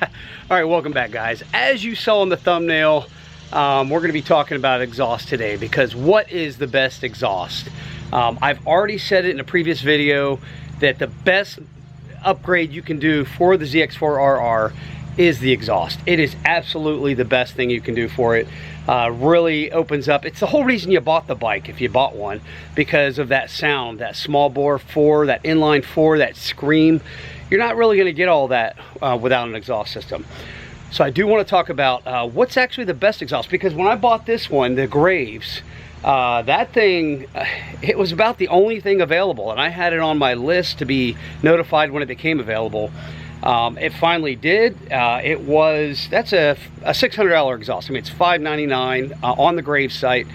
All right, welcome back, guys. As you saw in the thumbnail, we're going to be talking about exhaust today, because what is the best exhaust? I've already said it in a previous video that the best upgrade you can do for the ZX4RR is the exhaust. It is absolutely the best thing you can do for it. Really opens up. It's the whole reason you bought the bike, if you bought one, because of that sound, that small bore 4, that inline 4, that scream. You're not really going to get all that without an exhaust system. So I do want to talk about what's actually the best exhaust, because when I bought this one, the Graves, that thing, it was about the only thing available, and I had it on my list to be notified when it became available. It finally did. That's a $600 exhaust. I mean, it's $599 on the Graves site.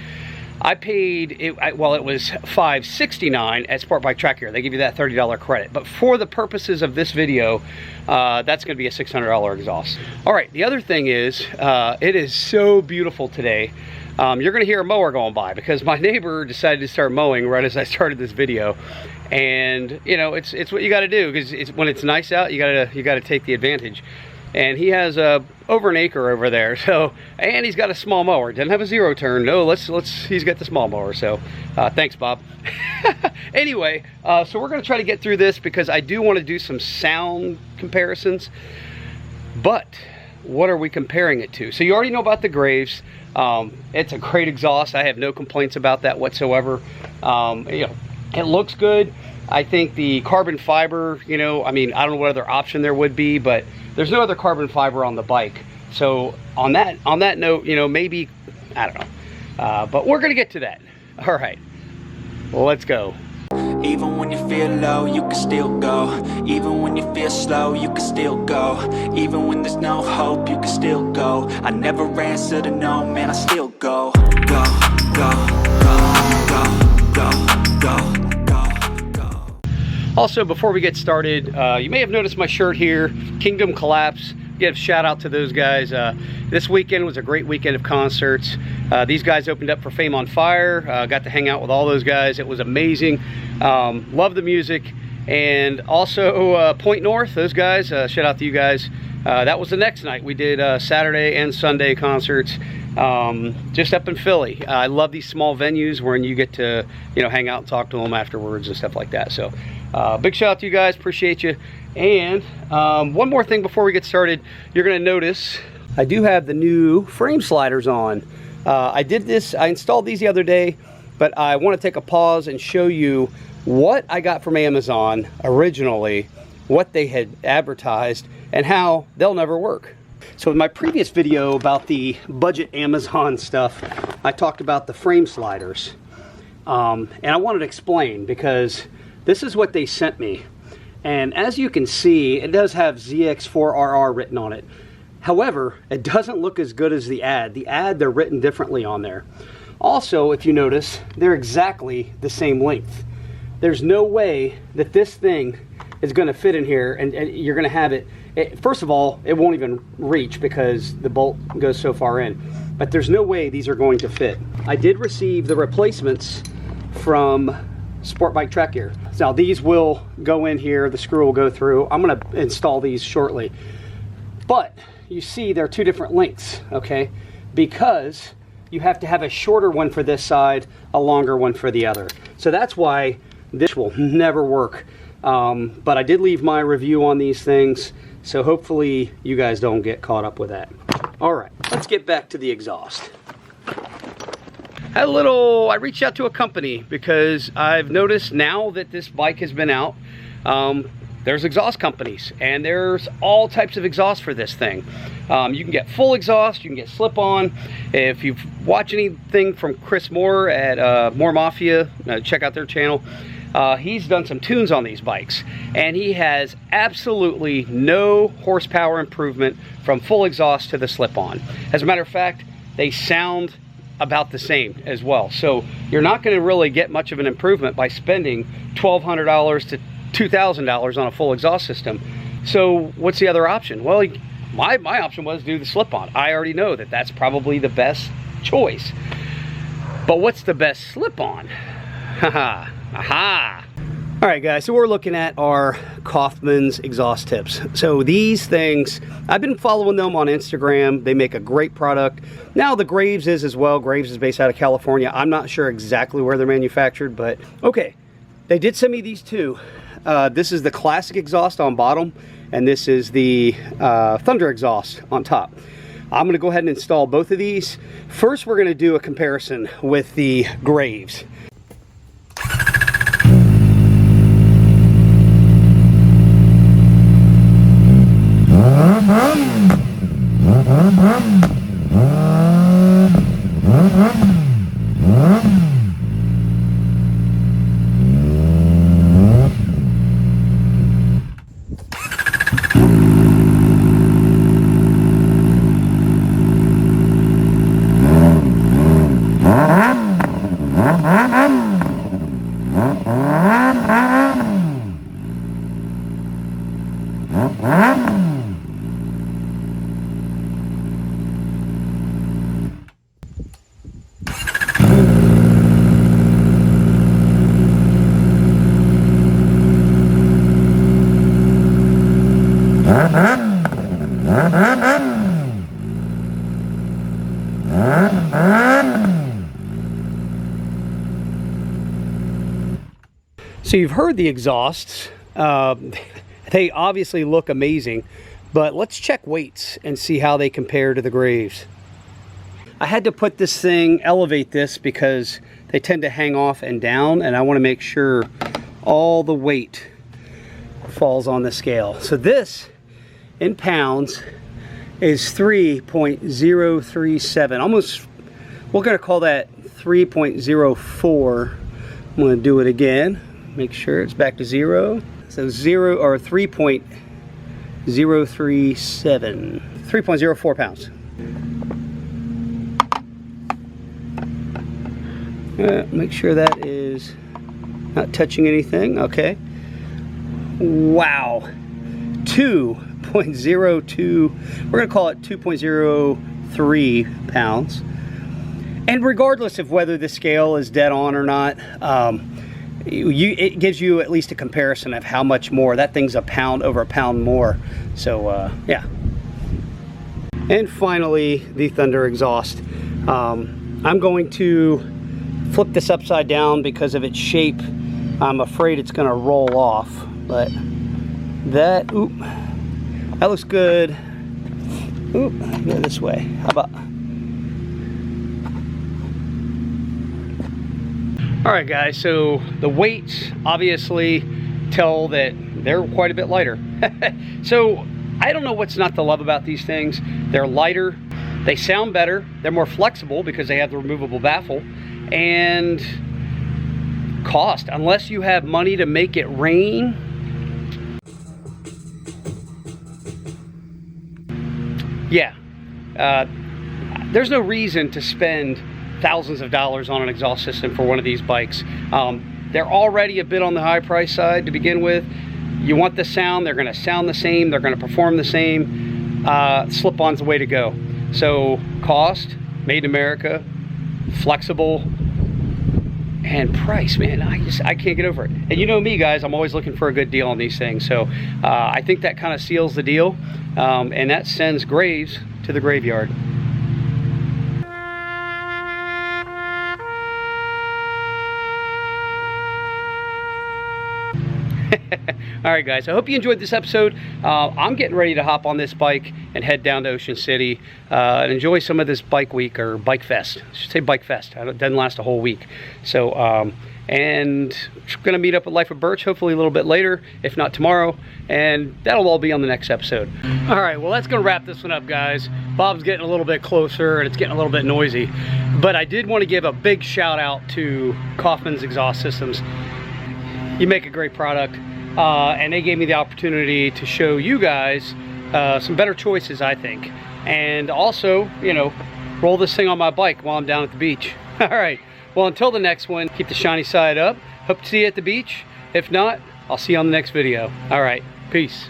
I paid, it was $569 at Sport Bike Track Gear. They give you that $30 credit. But for the purposes of this video, that's going to be a $600 exhaust. All right, the other thing is, it is so beautiful today. You're going to hear a mower going by, because my neighbor decided to start mowing right as I started this video. And you know, it's what you got to do, because when it's nice out, you got to take the advantage. And he has over an acre over there, so, and he's got a small mower. Doesn't have a zero turn. No, he's got the small mower. So thanks, Bob. Anyway, so we're going to try to get through this, because I do want to do some sound comparisons. But what are we comparing it to? So you already know about the Graves. It's a great exhaust. I have no complaints about that whatsoever. You know, it looks good. I think the carbon fiber, you know, I mean, I don't know what other option there would be, but there's no other carbon fiber on the bike. So on that note, you know, maybe, I don't know. But we're gonna get to that. All right, well, let's go. Even when you feel low, you can still go. Even when you feel slow, you can still go. Even when there's no hope, you can still go. I never answer to no, man, I still go. Go, go, go, go, go, go. Also, before we get started, you may have noticed my shirt here, Kingdom Collapse. Give a shout out to those guys. This weekend was a great weekend of concerts. These guys opened up for Fame on Fire. Got to hang out with all those guys. It was amazing. Love the music. And also Point North, those guys, shout out to you guys. That was the next night. We did Saturday and Sunday concerts just up in Philly. I love these small venues where you get to, you know, hang out and talk to them afterwards and stuff like that. So big shout out to you guys, appreciate you. And one more thing before we get started, you're gonna notice I do have the new frame sliders on. I installed these the other day, but I want to take a pause and show you what I got from Amazon originally, what they had advertised, and how they'll never work. So in my previous video about the budget Amazon stuff, I talked about the frame sliders. And I wanted to explain, because this is what they sent me. And as you can see, it does have ZX4RR written on it. However, it doesn't look as good as the ad. The ad, they're written differently on there. Also, if you notice, they're exactly the same length. There's no way that this thing is going to fit in here, and you're going to have it. First of all, it won't even reach because the bolt goes so far in. But there's no way these are going to fit. I did receive the replacements from Sport Bike Track Gear. Now these will go in here, the screw will go through. I'm going to install these shortly. But you see they're two different lengths, okay? Because you have to have a shorter one for this side, a longer one for the other. So that's why this will never work. But I did leave my review on these things, so hopefully you guys don't get caught up with that. All right, let's get back to the exhaust. I reached out to a company because I've noticed now that this bike has been out, there's exhaust companies, and there's all types of exhaust for this thing. You can get full exhaust, you can get slip-on. If you've watched anything from Chris Moore at Moore Mafia, check out their channel. He's done some tunes on these bikes, and he has absolutely no horsepower improvement from full exhaust to the slip-on. As a matter of fact, they sound about the same as well. So you're not going to really get much of an improvement by spending $1,200 to $2,000 on a full exhaust system. So what's the other option? Well, my option was to do the slip-on. I already know that that's probably the best choice. But what's the best slip-on? Haha. Aha. All right, guys, so we're looking at our Kaufman's exhaust tips. So these things, I've been following them on Instagram. They make a great product. Now the Graves is as well. Graves is based out of California. I'm not sure exactly where they're manufactured, but okay. They did send me these two. This is the classic exhaust on bottom, and this is the Thunder exhaust on top. I'm gonna go ahead and install both of these. First, we're gonna do a comparison with the Graves. So you've heard the exhausts. They obviously look amazing, but let's check weights and see how they compare to the Graves. I had to put this thing, elevate this, because they tend to hang off and down, and I want to make sure all the weight falls on the scale. So this, in pounds, is 3.037. Almost, we're going to call that 3.04. I'm going to do it again. Make sure it's back to 0. So 3.037. 3.04 pounds. Make sure that is not touching anything. Okay. Wow. 2.02. We're going to call it 2.03 pounds. And regardless of whether the scale is dead on or not, it gives you at least a comparison of how much more. That thing's a pound over a pound more. So yeah. And finally, the Thunder exhaust. I'm going to flip this upside down because of its shape. I'm afraid it's going to roll off, but that looks good. Go this way. How about? All right, guys, so the weights obviously tell that they're quite a bit lighter. So I don't know what's not to love about these things. They're lighter, they sound better, they're more flexible because they have the removable baffle, and cost, unless you have money to make it rain. Yeah, there's no reason to spend thousands of dollars on an exhaust system for one of these bikes. They're already a bit on the high price side to begin with. You want the sound, they're gonna sound the same, they're gonna perform the same. Slip-on's the way to go. So cost, made in America, flexible, and price, man, I can't get over it. And you know me, guys, I'm always looking for a good deal on these things. So I think that kind of seals the deal, and that sends Graves to the graveyard. All right, guys, I hope you enjoyed this episode. I'm getting ready to hop on this bike and head down to Ocean City and enjoy some of this bike week, or bike fest. I should say bike fest. It doesn't last a whole week. So, and going to meet up with Life of Birch hopefully a little bit later, if not tomorrow, and that'll all be on the next episode. All right, well, that's going to wrap this one up, guys. Bob's getting a little bit closer and it's getting a little bit noisy, but I did want to give a big shout out to Kaufman's Exhaust Systems. You make a great product, and they gave me the opportunity to show you guys some better choices, I think, and also, you know, roll this thing on my bike while I'm down at the beach. All right, well, until the next one, keep the shiny side up. Hope to see you at the beach. If not, I'll see you on the next video. All right, peace.